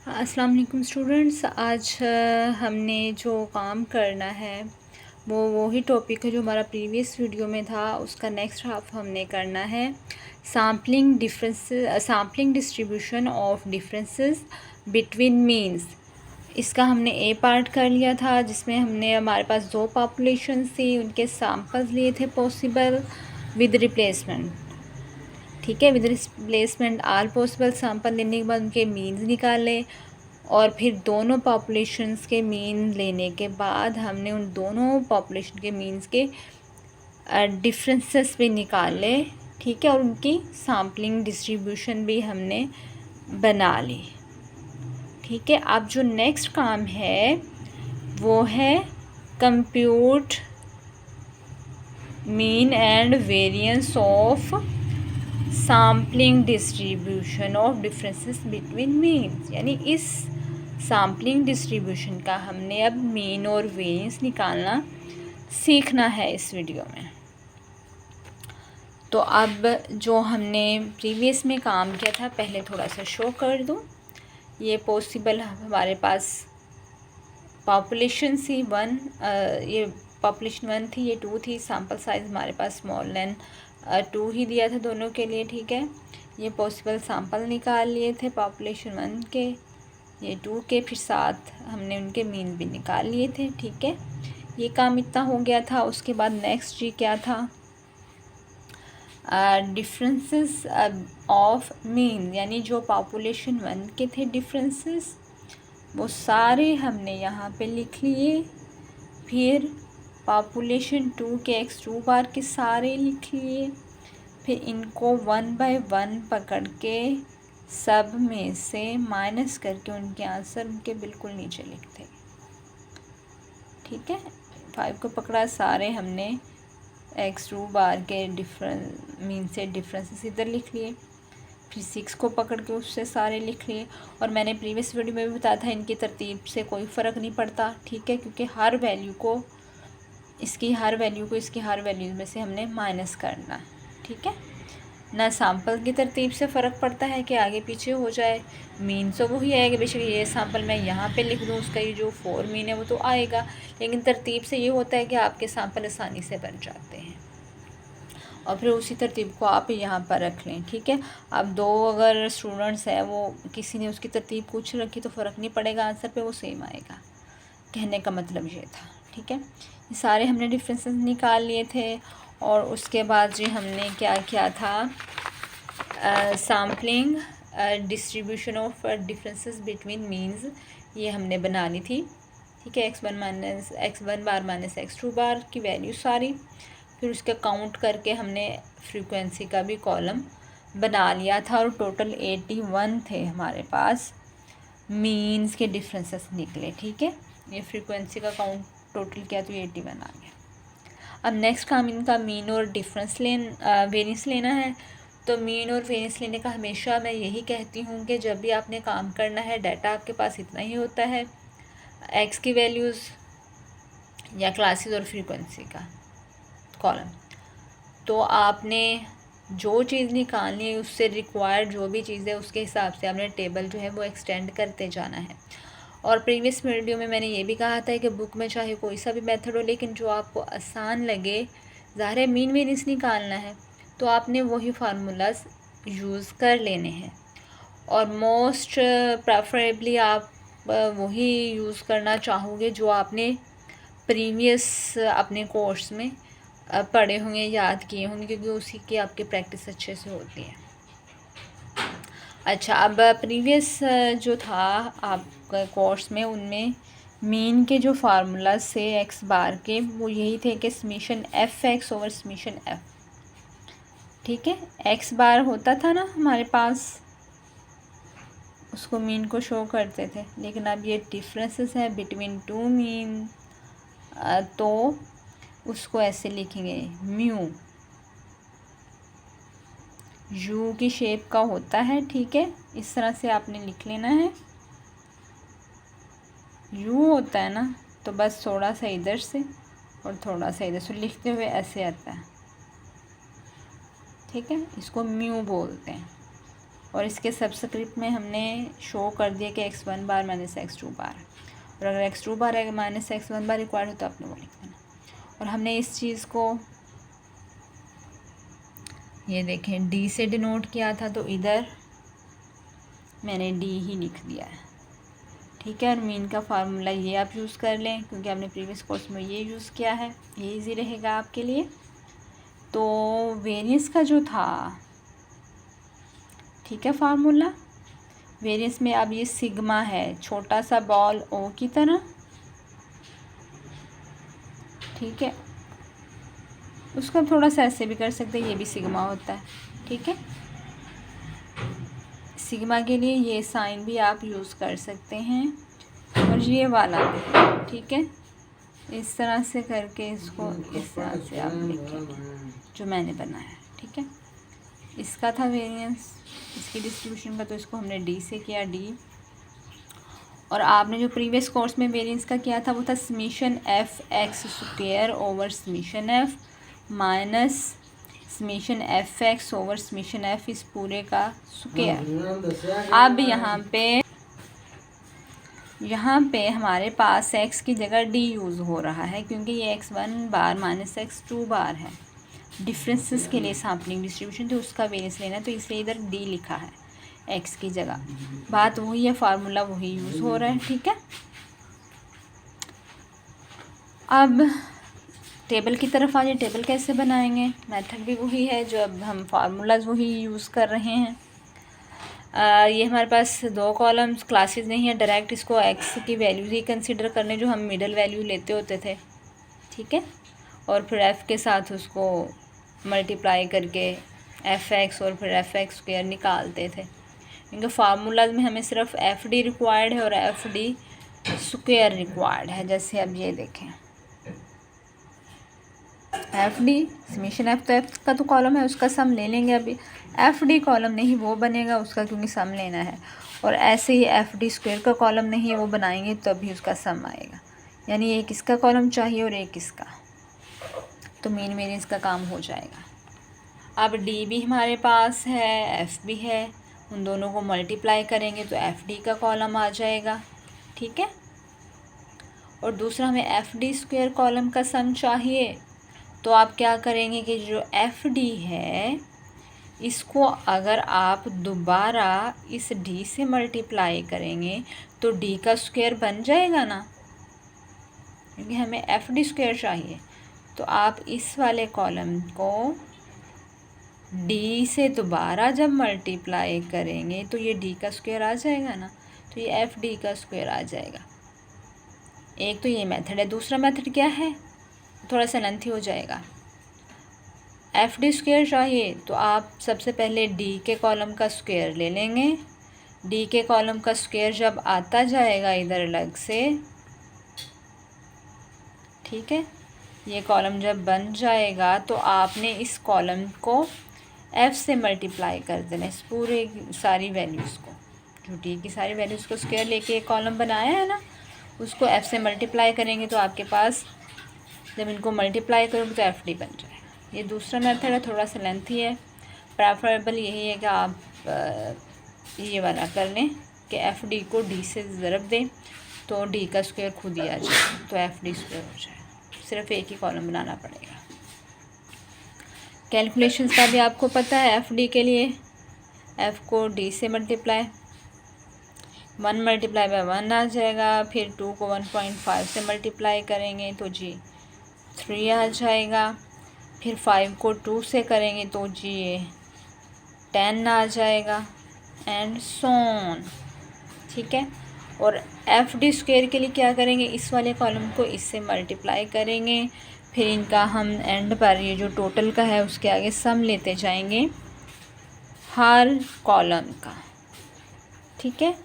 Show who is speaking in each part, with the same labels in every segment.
Speaker 1: अस्सलाम वालेकुम स्टूडेंट्स। आज हमने जो काम करना है वो वही टॉपिक है जो हमारा प्रीवियस वीडियो में था, उसका नेक्स्ट हाफ हमने करना है। Sampling distribution of differences between means. इसका हमने ए पार्ट कर लिया था, जिसमें हमने हमारे पास दो पॉपुलेशन थी, उनके सैम्पल्स लिए थे पॉसिबल विद रिप्लेसमेंट। ठीक है, with replacement all possible sample लेने के बाद उनके मीन्स निकाले, और फिर दोनों पॉपुलेशंस के मीन लेने के बाद हमने उन दोनों पॉपुलेशन के मीन्स के डिफरेंसेस भी निकाले। ठीक है, और उनकी सैम्पलिंग डिस्ट्रीब्यूशन भी हमने बना ली। ठीक है, अब जो नेक्स्ट काम है वो है compute mean and variance of sampling distribution of differences between means. यानी इस सैम्पलिंग डिस्ट्रीब्यूशन का हमने अब मीन और वेरिएंस निकालना सीखना है इस वीडियो में। तो अब जो हमने प्रीवियस में काम किया था, पहले थोड़ा सा शो कर दूँ। ये पॉसिबल हमारे पास पॉपुलेशन थी वन, ये पॉपुलेशन 1 थी, ये 2 थी। सैम्पल साइज़ हमारे पास स्मॉल देन 2 ही दिया था दोनों के लिए। ठीक है, ये पॉसिबल सैम्पल निकाल लिए थे पॉपुलेशन 1 के, ये 2 के, फिर साथ हमने उनके मीन भी निकाल लिए थे। ठीक है, ये काम इतना हो गया था। उसके बाद नेक्स्ट जी क्या था, डिफरेंसेस ऑफ मीन, यानी जो पॉपुलेशन 1 के थे डिफरेंसेस वो सारे हमने यहाँ पे लिख लिए। फिर पॉपुलेशन 2 के x2 बार के सारे लिख लिए। फिर इनको 1 बाय 1 पकड़ के सब में से माइनस करके उनके आंसर उनके बिल्कुल नीचे लिखते। ठीक है, 5 को पकड़ा, सारे हमने x2 बार के मीन से डिफरेंसेस इधर लिख लिए। फिर 6 को पकड़ के उससे सारे लिख लिए। और मैंने प्रीवियस वीडियो में भी बताया था, इनकी तरतीब से कोई फ़र्क नहीं पड़ता। ठीक है, क्योंकि हर वैल्यू को इसकी हर वैल्यू में से हमने माइनस करना है। ठीक है, ना सैम्पल की तरतीब से फ़र्क पड़ता है कि आगे पीछे हो जाए, मीन तो वही आएगा। बेशक ये सैम्पल मैं यहाँ पे लिख दूँ, उसका ये जो 4 मीन है वो तो आएगा, लेकिन तरतीब से ये होता है कि आपके सैम्पल आसानी से बन जाते हैं, और फिर उसी तरतीब को आप यहाँ पर रख लें। ठीक है, अब दो अगर स्टूडेंट्स हैं, वो किसी ने उसकी तरतीब कुछ रखी तो फ़र्क नहीं पड़ेगा, आंसर पे वो सेम आएगा। कहने का मतलब ये था। ठीक है, ये सारे हमने डिफरेंसेस निकाल लिए थे। और उसके बाद जी हमने क्या किया था, sampling distribution of differences between means, ये हमने बनानी थी। ठीक है, x1 बार माइनस x2 बार की वैल्यू सारी, फिर उसका काउंट करके हमने फ्रीक्वेंसी का भी कॉलम बना लिया था, और टोटल 81 थे हमारे पास मीन्स के डिफरेंसेस निकले। ठीक है, ये फ्रीक्वेंसी का काउंट टोटल किया तो 81 आ गया। अब नेक्स्ट काम इनका मीन और वेरिएंस लेना है। तो मीन और वेरिएंस लेने का हमेशा मैं यही कहती हूँ कि जब भी आपने काम करना है, डाटा आपके पास इतना ही होता है, एक्स की वैल्यूज़ या क्लासेस और फ्रीक्वेंसी का कॉलम। तो आपने जो चीज़ निकालनी है उससे रिक्वायर्ड जो भी चीज़ है उसके हिसाब से आपने टेबल जो है वो एक्सटेंड करते जाना है। और प्रीवियस वीडियो में मैंने ये भी कहा था कि बुक में चाहे कोई सा भी मेथड हो, लेकिन जो आपको आसान लगे, ज़ाहिर है मीन वेरिएंस निकालना है तो आपने वही फार्मूलाज यूज़ कर लेने हैं। और मोस्ट प्रेफरेबली आप वही यूज़ करना चाहोगे जो आपने प्रीवियस अपने कोर्स में पढ़े होंगे, याद किए होंगे, क्योंकि उसी की आपकी प्रैक्टिस अच्छे से होती है। अच्छा, अब प्रीवियस जो था आपका कोर्स में, उनमें मीन के जो फार्मूलाज थे एक्स बार के, वो यही थे कि summation F x over summation F. ठीक है, एक्स बार होता था ना हमारे पास, उसको मीन को शो करते थे, लेकिन अब ये डिफरेंसेस है बिटवीन 2 मीन, तो उसको ऐसे लिखेंगे, म्यू यू की शेप का होता है। ठीक है, इस तरह से आपने लिख लेना है। यू होता है ना, तो बस थोड़ा सा इधर से और थोड़ा सा इधर से लिखते हुए ऐसे आता है। ठीक है, इसको म्यू बोलते हैं। और इसके सबस्क्रिप्ट में हमने शो कर दिया कि x1 बार माइनस x2 बार, और अगर x2 बार है माइनस x1 बार रिक्वायर्ड हो तो आपने वो लिख देना। और हमने इस चीज़ को ये देखें डी से डिनोट किया था, तो इधर मैंने डी ही लिख दिया है, ठीक है। और मीन का फार्मूला ये आप यूज़ कर लें, क्योंकि आपने प्रीवियस कोर्स में ये यूज़ किया है, ये इजी रहेगा आपके लिए। तो वेरिएंस का जो था, ठीक है, फार्मूला वेरिएंस में अब ये सिग्मा है, छोटा सा बॉल ओ की तरह, ठीक है। उसको हम थोड़ा सा ऐसे भी कर सकते हैं, ये भी सिग्मा होता है, ठीक है। सिग्मा के लिए ये साइन भी आप यूज़ कर सकते हैं, और ये वाला भी, ठीक है। इस तरह से करके इसको इस तरह से आप लिखेंगे जो मैंने बनाया, ठीक है। इसका था वेरिएंस, इसकी डिस्ट्रीब्यूशन का, तो इसको हमने डी से किया, डी। और आपने जो प्रीवियस कोर्स में वेरिएंस का किया था वो था summation F x square over summation F minus summation F x over summation F इस पूरे का स्क्वायर। अब यहाँ पे हमारे पास x की जगह d यूज़ हो रहा है, क्योंकि ये x1 बार माइनस x2 बार है, डिफरेंसेस के लिए सैम्पलिंग डिस्ट्रीब्यूशन तो उसका वेरिएंस लेना है, तो इसलिए इधर d लिखा है x की जगह। बात वही है, फार्मूला वही यूज़ हो रहा है, ठीक है। अब टेबल की तरफ आ जाए, टेबल कैसे बनाएंगे, मेथड भी वही है, जो अब हम फार्मूलाज वही यूज़ कर रहे हैं। ये हमारे पास दो कॉलम्स क्लासेस नहीं है, डायरेक्ट इसको एक्स की वैल्यूज़ ही कंसिडर करने जो हम मिडल वैल्यू लेते होते थे, ठीक है। और फिर एफ़ के साथ उसको मल्टीप्लाई करके एफ़ एक्स और फिर एफ़ एक्स स्क्वायर निकालते थे। इनके फार्मूलाज में हमें सिर्फ एफ़ डी रिक्वायर्ड है और एफ़ डी स्क्वायर रिक्वायर्ड है। जैसे अब ये देखें एफ़ डी समीशन एफ, तो एफ का तो कॉलम है उसका सम ले लेंगे, अभी एफ़ डी कॉलम नहीं वो बनेगा उसका, क्योंकि सम लेना है। और ऐसे ही एफ़ डी स्क्वायर का कॉलम नहीं है वो बनाएंगे तो अभी उसका सम आएगा, यानी एक इसका कॉलम चाहिए और एक इसका, तो मीन वेरिएंस का काम हो जाएगा। अब डी भी हमारे पास है, एफ़ भी है, उन दोनों को मल्टीप्लाई करेंगे तो एफ़ डी का कॉलम आ जाएगा, ठीक है। और दूसरा हमें एफ़ डी स्क्वायर कॉलम का सम चाहिए, तो आप क्या करेंगे कि जो एफ़ डी है इसको अगर आप दोबारा इस डी से मल्टीप्लाई करेंगे तो डी का स्क्वायर बन जाएगा ना, क्योंकि हमें एफ़ डी स्क्वायर चाहिए। तो आप इस वाले कॉलम को डी से दोबारा जब मल्टीप्लाई करेंगे तो ये डी का स्क्वायर आ जाएगा ना, तो ये एफ़ डी का स्क्वायर आ जाएगा। एक तो ये मेथड है। दूसरा मेथड क्या है, थोड़ा सा लेंथी हो जाएगा। एफ़ डी स्क्वायर चाहिए तो आप सबसे पहले डी के कॉलम का स्क्वायर ले लेंगे, डी के कॉलम का स्क्वायर जब आता जाएगा इधर अलग से, ठीक है, ये कॉलम जब बन जाएगा तो आपने इस कॉलम को एफ़ से मल्टीप्लाई कर देना, इस पूरे सारी वैल्यूज़ को, जो डी की सारी वैल्यूज़ को स्क्वायर लेके एक कॉलम बनाया है ना, उसको एफ़ से मल्टीप्लाई करेंगे तो आपके पास जब इनको मल्टीप्लाई करोगे तो एफ़ डी बन जाएगा। ये दूसरा मेथड है, थोड़ा सा लेंथी है, प्रेफरेबल यही है कि आप ये वाला कर लें कि एफ़ डी को डी से ज़रब दें तो डी का स्क्वायर खुद ही आ जाए, तो एफ़ डी स्क्वायर हो जाए। सिर्फ एक ही कॉलम बनाना पड़ेगा। कैलकुलेशंस का भी आपको पता है, एफ़ डी के लिए एफ़ को डी से मल्टीप्लाई 1 मल्टीप्लाई बाय 1 आ जाएगा, फिर 2 को 1.5 से मल्टीप्लाई करेंगे तो जी 3 आ जाएगा, फिर 5 को 2 से करेंगे तो जी 10 आ जाएगा, एंड सो ऑन, ठीक है। और एफ़ डी स्क्वायर के लिए क्या करेंगे, इस वाले कॉलम को इससे मल्टीप्लाई करेंगे, फिर इनका हम एंड पर ये जो टोटल का है उसके आगे सम लेते जाएंगे हर कॉलम का, ठीक है।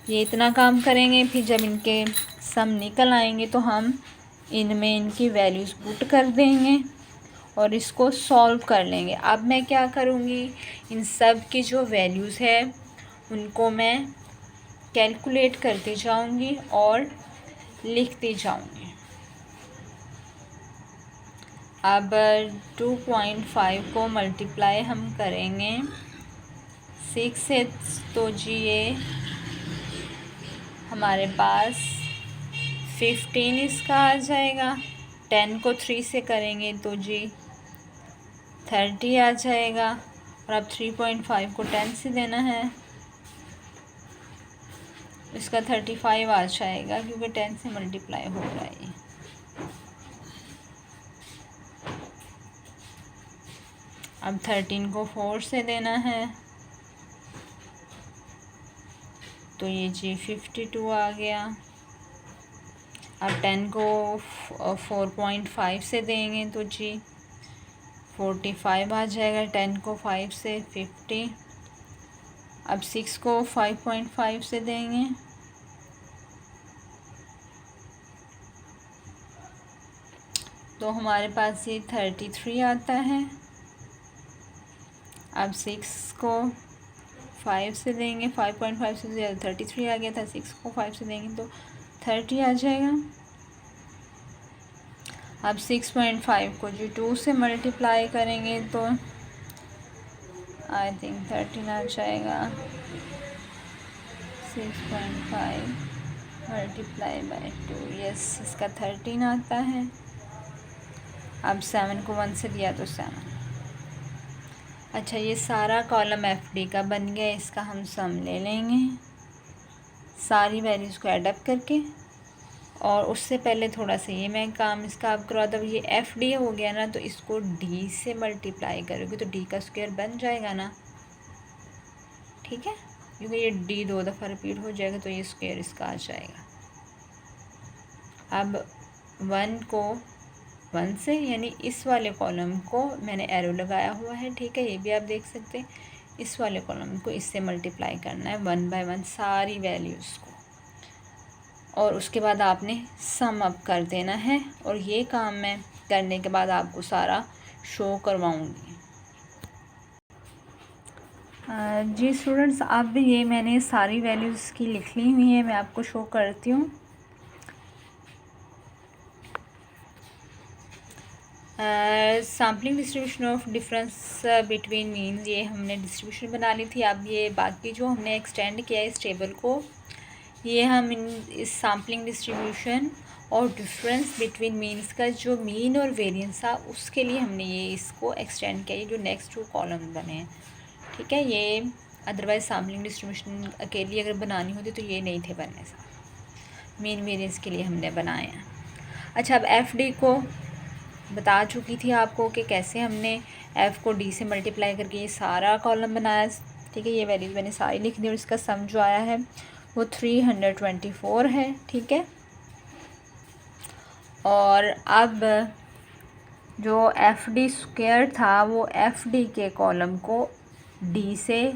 Speaker 1: ये इतना काम करेंगे, फिर जब इनके सम निकल आएंगे तो हम इनमें इनकी वैल्यूज़ पुट कर देंगे और इसको सॉल्व कर लेंगे। अब मैं क्या करूँगी, इन सब की जो वैल्यूज़ है उनको मैं कैलकुलेट करती जाऊँगी और लिखती जाऊँगी। अब 2.5 को मल्टीप्लाई हम करेंगे 6 है तो जी ये हमारे पास 15 इसका आ जाएगा। 10 को 3 से करेंगे तो जी 30 आ जाएगा। और अब 3.5 को 10 से देना है, इसका 35 आ जाएगा क्योंकि 10 से मल्टीप्लाई हो रहा है। अब 13 को 4 से देना है तो ये जी 52 आ गया। अब 10 को 4.5 से देंगे तो जी 45 आ जाएगा। 10 को 5 से 50। अब 6 को 5.5 से देंगे तो हमारे पास ये 33 आता है। अब 6 को 5 से देंगे, 5.5 से ज़्यादा 33 आ गया था। 6 को 5 से देंगे तो 30 आ जाएगा। अब 6.5 को जो 2 से मल्टीप्लाई करेंगे तो आई थिंक 13 आ जाएगा। 6.5 मल्टीप्लाई बाय 2, यस इसका 13 आता है। अब 7 को 1 से दिया तो 7। अच्छा, ये सारा कॉलम एफडी का बन गया। इसका हम सम ले लेंगे सारी वैल्यूज़ को ऐड अप करके। और उससे पहले थोड़ा सा ये मैं काम इसका आप करवा दूँ। ये एफडी हो गया ना, तो इसको डी से मल्टीप्लाई करोगे तो डी का स्क्वायर बन जाएगा ना, ठीक है, क्योंकि ये डी 2 दफ़ा रिपीट हो जाएगा तो ये स्क्वायर इसका आ जाएगा। अब 1 को 1 से, यानी इस वाले कॉलम को मैंने एरो लगाया हुआ है, ठीक है, ये भी आप देख सकते हैं। इस वाले कॉलम को इससे मल्टीप्लाई करना है 1 बाय 1 सारी वैल्यूज़ को, और उसके बाद आपने सम अप कर देना है। और ये काम मैं करने के बाद आपको सारा शो करवाऊँगी। जी स्टूडेंट्स, अब ये मैंने सारी वैल्यूज़ की लिख ली हुई है, मैं आपको शो करती हूँ। Sampling distribution of difference between means, ये हमने डिस्ट्रीब्यूशन बना ली थी। अब ये बाकी जो हमने एक्सटेंड किया है इस टेबल को, ये हम इस सैम्पलिंग डिस्ट्रीब्यूशन और डिफरेंस बिटवीन मीन्स का जो मीन और वेरिएंस था उसके लिए हमने ये इसको एक्सटेंड किया, ये जो नेक्स्ट 2 कॉलम बने हैं, ठीक है। ये अदरवाइज सैम्पलिंग डिस्ट्रीब्यूशन अकेली अगर बनानी होती तो ये नहीं थे बनने से, मीन वेरिएंस के लिए हमने बनाए हैं। अच्छा, अब एफ डी को बता चुकी थी आपको कि कैसे हमने एफ़ को डी से मल्टीप्लाई करके ये सारा कॉलम बनाया, ठीक है। ये वैल्यूज़ मैंने सारी लिख दी और इसका सम जो आया है वो 324 है, ठीक है। और अब जो एफ डी स्क्वायर था वो एफ डी के कॉलम को डी से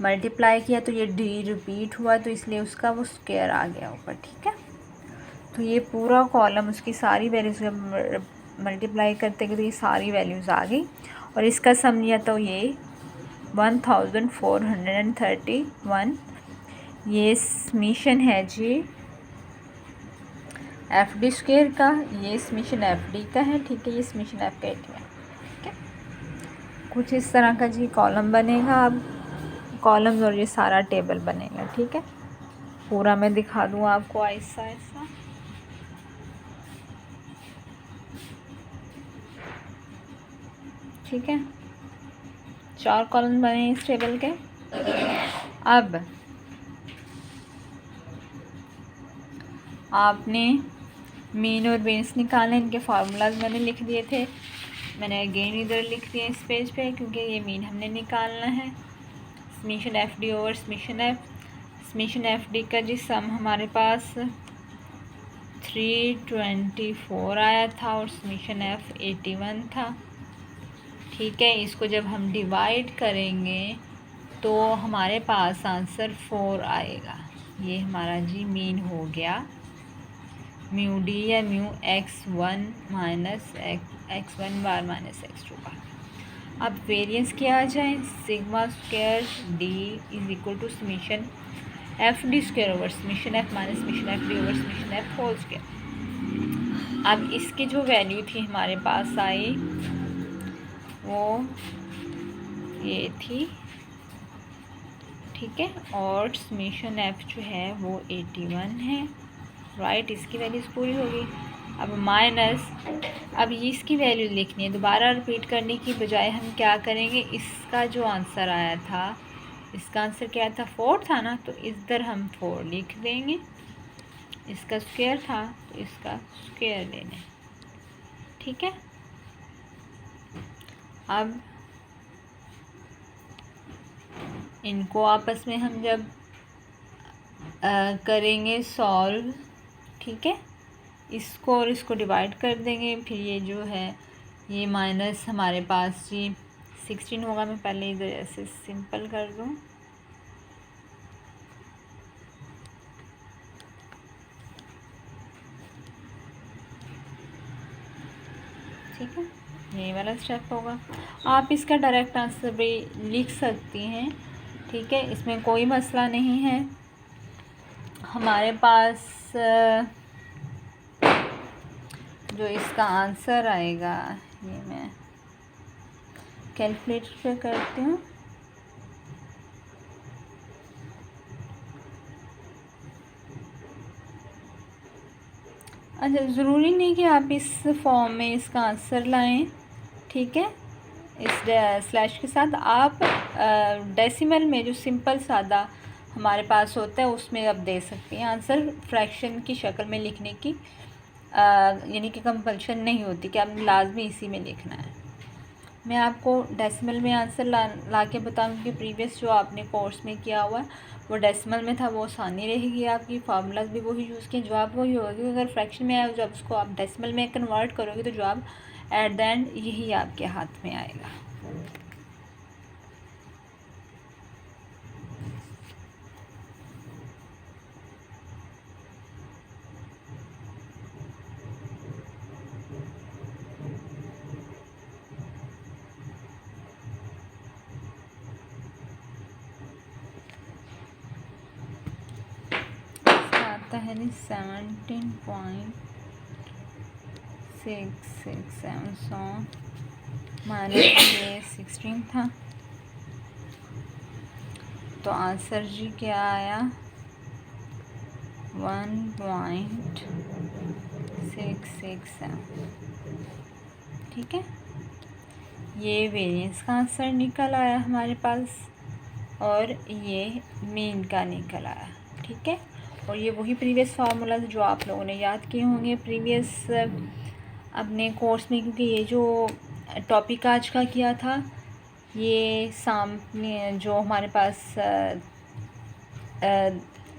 Speaker 1: मल्टीप्लाई किया तो ये डी रिपीट हुआ तो इसलिए उसका वो स्क्वायर आ गया ऊपर, ठीक है। तो ये पूरा कॉलम उसकी सारी वैल्यूज़ मल्टीप्लाई करते करते ये सारी वैल्यूज़ आ गई और इसका सम लिया तो ये 1431। ये समीशन है जी एफ डी स्क्वायर का, ये समीशन एफ डी का है, ठीक है। ये समीशन एफ का है, ठीक है। कुछ इस तरह का जी कॉलम बनेगा, अब कॉलम्स और ये सारा टेबल बनेगा, ठीक है। पूरा मैं दिखा दूँ आपको ऐसा ऐसा, ठीक है। 4 कॉलम बने इस टेबल के। अब आपने मीन और वेरिएंस निकालने, इनके फार्मूलाज मैंने लिख दिए थे, मैंने अगेन इधर लिख दिए इस पेज पे क्योंकि ये मीन हमने निकालना है। Summation F D over summation F D का जी सम हमारे पास 324 आया था और समीशन एफ 81 था, ठीक है। इसको जब हम डिवाइड करेंगे तो हमारे पास आंसर 4 आएगा। ये हमारा जी मीन हो गया म्यू डी या mu x1 minus x1 bar minus x2 bar. अब वेरिएंस क्या आ जाए, sigma square D is equal to summation F D square over summation F minus summation F D over summation F whole square. अब इसकी जो value थी हमारे पास आई वो ये थी ठीक है, और समीशन एफ जो है वो 81 है, राइट। इसकी वैल्यूज़ पूरी होगी। अब माइनस, अब ये इसकी वैल्यू लिखनी है, दोबारा रिपीट करने की बजाय हम क्या करेंगे, इसका जो आंसर आया था, इसका आंसर क्या था, 4 था ना, तो इधर हम 4 लिख देंगे। इसका स्क्वायर था तो इसका स्क्वायर लेना है, ठीक है। अब इनको आपस में हम जब करेंगे सॉल्व, ठीक है, इसको और इसको डिवाइड कर देंगे, फिर ये जो है ये माइनस हमारे पास जी 16 होगा। मैं पहले इधर ऐसे सिंपल कर दूँ, ठीक है, ये वाला स्टेप होगा। आप इसका डायरेक्ट आंसर भी लिख सकती हैं, ठीक है, इसमें कोई मसला नहीं है। हमारे पास जो इसका आंसर आएगा, ये मैं कैलकुलेटर पे करती हूँ। अच्छा, ज़रूरी नहीं कि आप इस फॉर्म में इसका आंसर लाएं, ठीक है, इस स्लैश के साथ आप डेसिमल में जो सिंपल सादा हमारे पास होता है उसमें आप दे सकती हैं आंसर। फ्रैक्शन की शक्ल में लिखने की यानी कि कंपल्शन नहीं होती कि आपने लाजमी इसी में लिखना है। मैं आपको डेसिमल में आंसर ला के बताऊँगी कि प्रीवियस जो आपने कोर्स में किया हुआ है वो डेसिमल में था, वो आसानी रहेगी आपकी, फार्मूलाज भी वही यूज़ किए, जवाब वही होगी। अगर फ्रैक्शन में आया जब उसको आप डेसिमल में कन्वर्ट करोगे तो जवाब एट द एंड यही आपके हाथ में आएगा। आता है 17.667 माइनस ये 16 था, तो आंसर जी क्या आया, 1.667, ठीक है। ये वेरिएंस का आंसर निकल आया हमारे पास और ये मीन का निकल आया, ठीक है। और ये वही प्रीवियस फार्मूला जो आप लोगों ने याद किए होंगे प्रीवियस अपने कोर्स में, क्योंकि ये जो टॉपिक आज का किया था ये सामने जो हमारे पास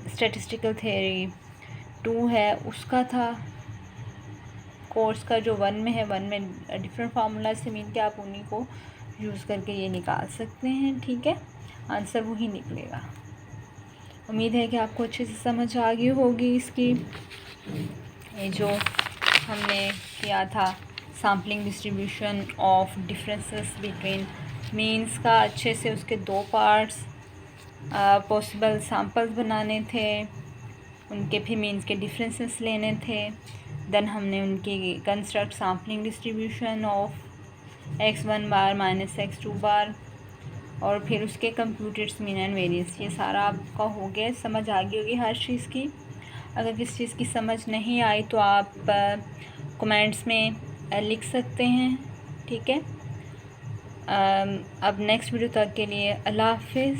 Speaker 1: स्टैटिस्टिकल थ्योरी 2 है उसका था। कोर्स का जो 1 में है, 1 में डिफरेंट फार्मूला से मीन के आप उन्हीं को यूज़ करके ये निकाल सकते हैं, ठीक है, आंसर वही निकलेगा। उम्मीद है कि आपको अच्छे से समझ आ गई होगी इसकी। ये जो हमने किया था sampling distribution of differences between means का, अच्छे से उसके 2 पार्ट्स पॉसिबल सैम्पल्स बनाने थे, उनके फिर मीन्स के डिफरेंसेस लेने थे, देन हमने उनकी construct sampling distribution of x1 bar minus x2 बार, और फिर उसके कंप्यूटेड मीन एंड वेरिएंस। ये सारा आपका हो गया, समझ आ गई होगी हर चीज़ की। अगर किसी चीज़ की समझ नहीं आई तो आप कमेंट्स में लिख सकते हैं, ठीक है। अब नेक्स्ट वीडियो तक के लिए अल्लाह हाफिज़।